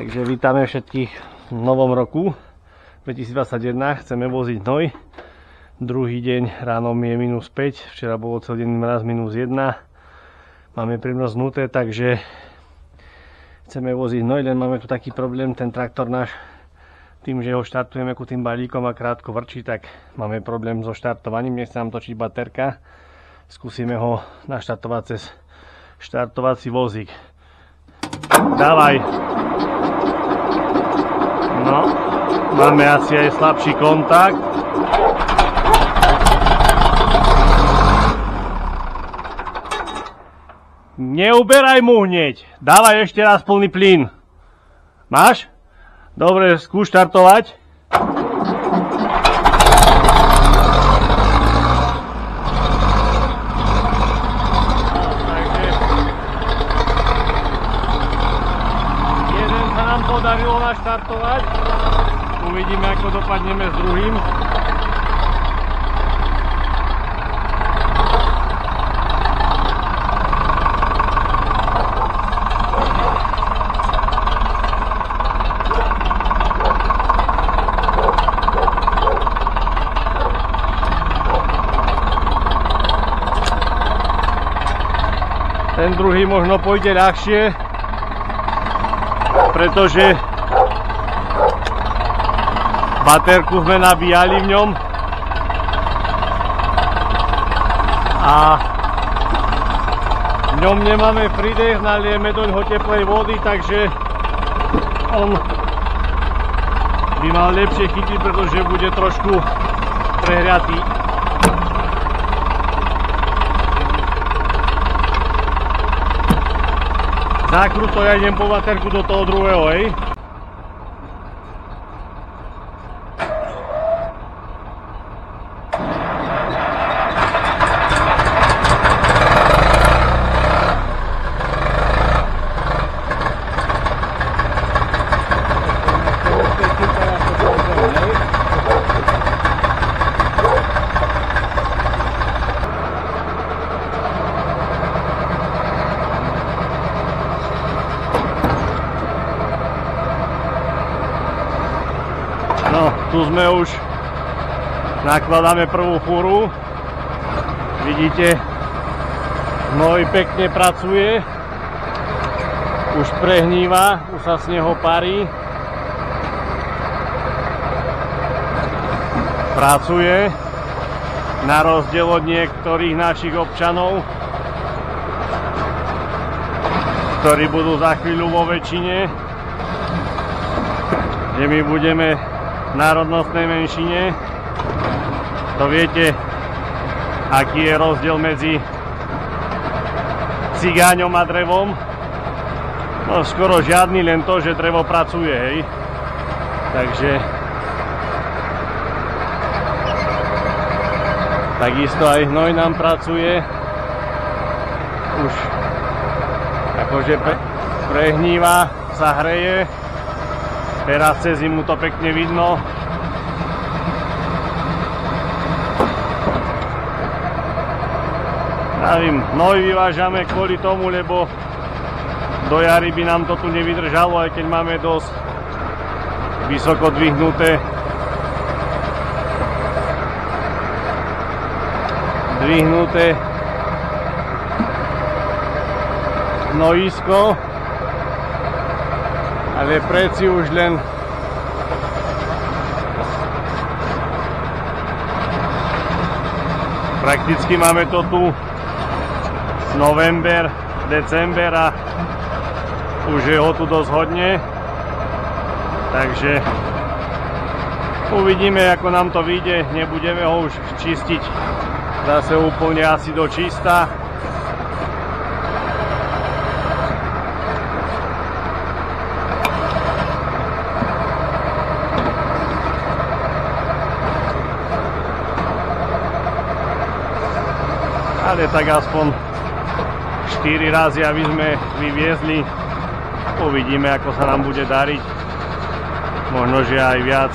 Takže vítame všetkých v novom roku 2021. Chceme voziť hnoj. Druhý deň ráno je -5. Včera bolo celý deň mraz -1. Máme prímnosť nuté, takže chceme voziť hnoj, len máme tu taký problém. Ten traktor náš, tým, že ho štartujeme ku tým balíkom a krátko vrčí, tak máme problém so štartovaním. Nechce nám točiť baterka. Skúsime ho naštartovať cez štartovací vozík. Dávaj. No, máme asi aj slabší kontakt. Neuberaj mu hneď. Dávaj ešte raz plný plyn. Máš? Dobre, skúš štartovať. Podarilo naštartovať. Uvidíme, ako dopadneme s druhým. Ten druhý možno pôjde ľahšie, pretože baterku sme nabíjali v ňom a v ňom nemáme prídech, nalieme do ňoho teplej vody, takže on by mal lepšie chytiť, pretože bude trošku prehriatý. Nakruto, ja idem po baterku do toho druhého, hej. No, tu sme už, nakladáme prvú fúru. Vidíte, hnoj pekne pracuje. Už prehníva, už sa z neho parí. Pracuje, na rozdiel od niektorých našich občanov, ktorí budú za chvíľu vo väčšine, kde my budeme v národnostnej menšine. To viete, aký je rozdiel medzi cigáňom a drevom? No skoro žiadny, len to, že drevo pracuje, hej. Takže takisto aj hnoj nám pracuje. Už akože prehníva, sa hreje. Teraz cez zimu to pekne vidno. Nevím, hnoj vyvážame kvôli tomu, lebo do jary by nám to tu nevydržalo, aj keď máme dosť vysoko dvihnuté hnojisko. Ale preci už len prakticky máme to tu november, december a už je ho tu dosť hodne, takže uvidíme, ako nám to vyjde. Nebudeme ho už čistiť zase úplne asi do čista. Ale tak aspoň 4 razy, aby sme vyviezli. Uvidíme, ako sa nám bude dariť. Možno, že aj viac.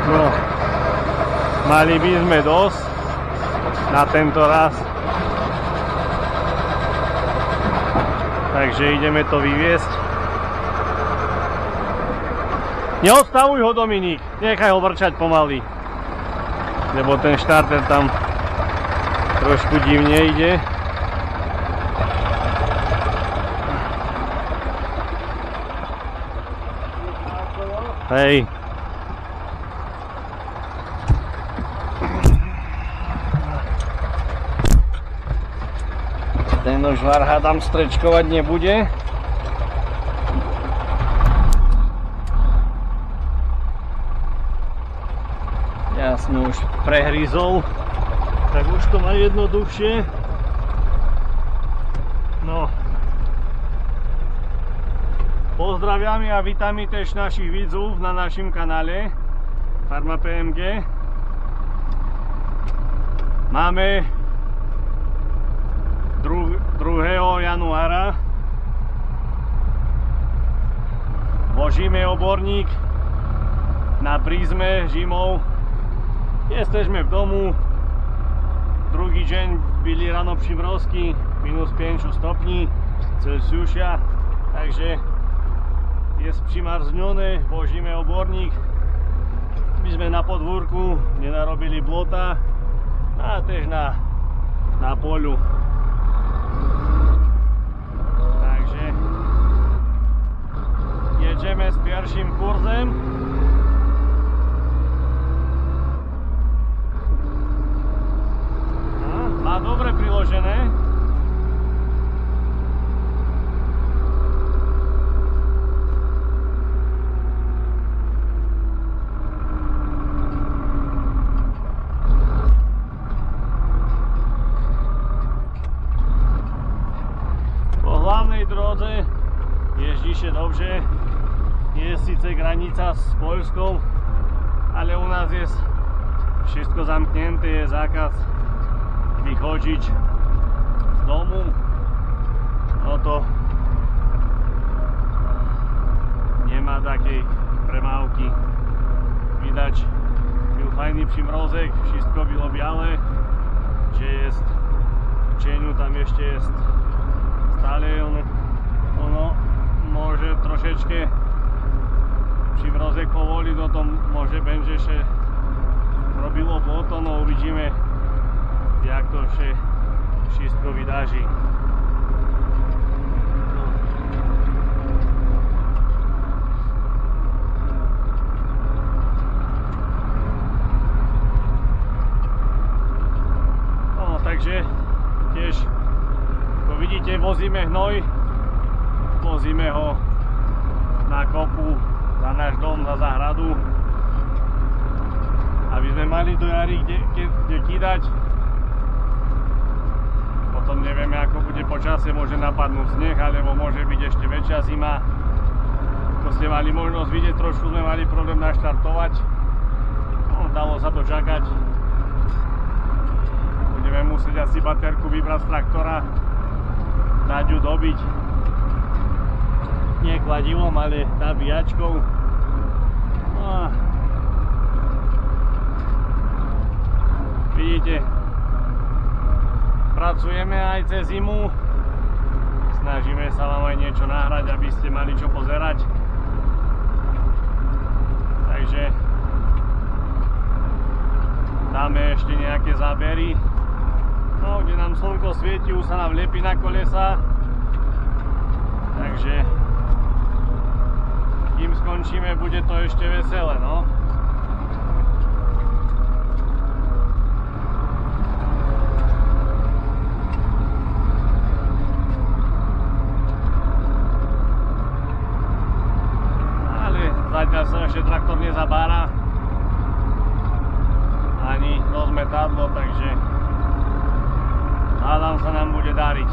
No, mali by sme dosť na tento raz. Takže ideme to vyviesť. Neodstavuj ho, Dominík, nechaj ho vrčať pomaly. Lebo ten štarter tam trošku divne ide. Hej. Ten žvar hádam strečkovať nebude. Jasne, už prehryzol, tak už to má jednoduchšie. No. Pozdrawiamy a witamy też naszych widzów na naszym kanale Farma PMG. Mamy 2. januára. Wozimy obornik na prizmę zimą. Jesteśmy w domu. Drugi dzień byli rano przymrozki, minus 5 stopni Celsjusza. Także jest przymarzniony, wozimy obornik. Myśmy na podwórku nie narobili błota, a też na polu. Także jedziemy z pierwszym kursem. Ma dobre priložené. Po hlavnej drodze jeździ się dobrze. Jest sice granica z Polską, ale u nas jest wszystko zamknięte, jest zakaz vychodziť z domu. No to nie ma takiej premávky. Widać, był fajny przymrozek, wszystko było białe, gdzie jest w cieniu, tam jeszcze jest stale ono może troszeczkę przymrozek powoli, no to może będzie się robiło błoto, no uvidíme, jak to się wszystko wydarzy. No, takže tiež, ako vidíte, vozíme hnoj, vozíme ho na kopu za náš dom, za záhradu, aby sme mali do jary kde kýdať. Potom nevieme, ako bude počasie, môže napadnúť sneh, alebo môže byť ešte väčšia zima. Ako ste mali možnosť vidieť, trošku sme mali problém naštartovať. No, dalo sa to čakať. Budeme musieť asi baterku vybrať z traktora, dať ju dobiť. Nie kladivom, ale nabíjačkou. No. Vidíte, pracujeme aj cez zimu, snažíme sa vám aj niečo nahrať, aby ste mali čo pozerať. Takže dáme ešte nejaké zábery, no, kde nám slnko svieti, už sa nám lepí na kolesa. Takže kým skončíme, bude to ešte veselé, no. Zatiaľ sa ešte traktor nezabára ani rozmetadlo, takže hádam sa nám bude dariť.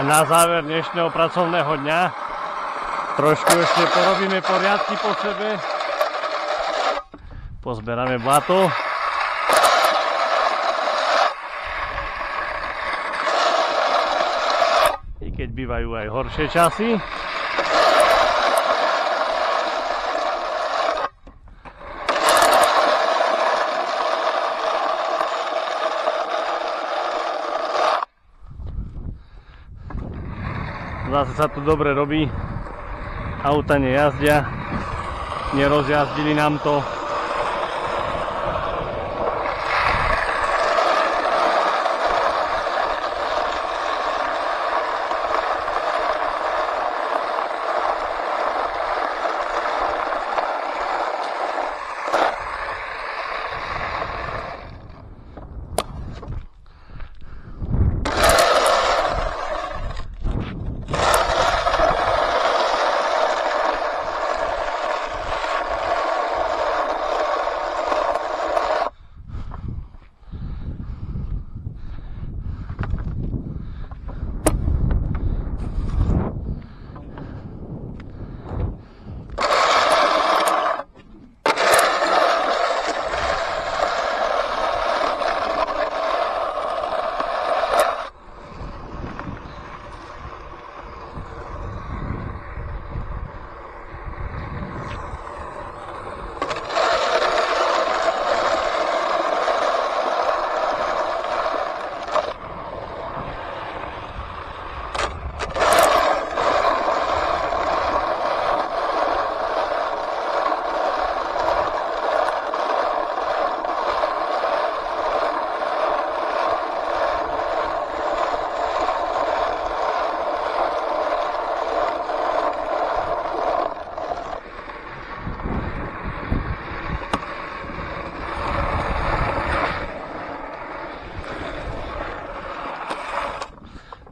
A na záver dnešného pracovného dňa trošku ešte porobíme poriadky po sebe. Pozberáme blato. I keď bývajú aj horšie časy. Zase sa tu dobre robí, auta nejazdia, nerozjazdili nám to.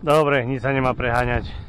Dobre, nič sa nemá preháňať.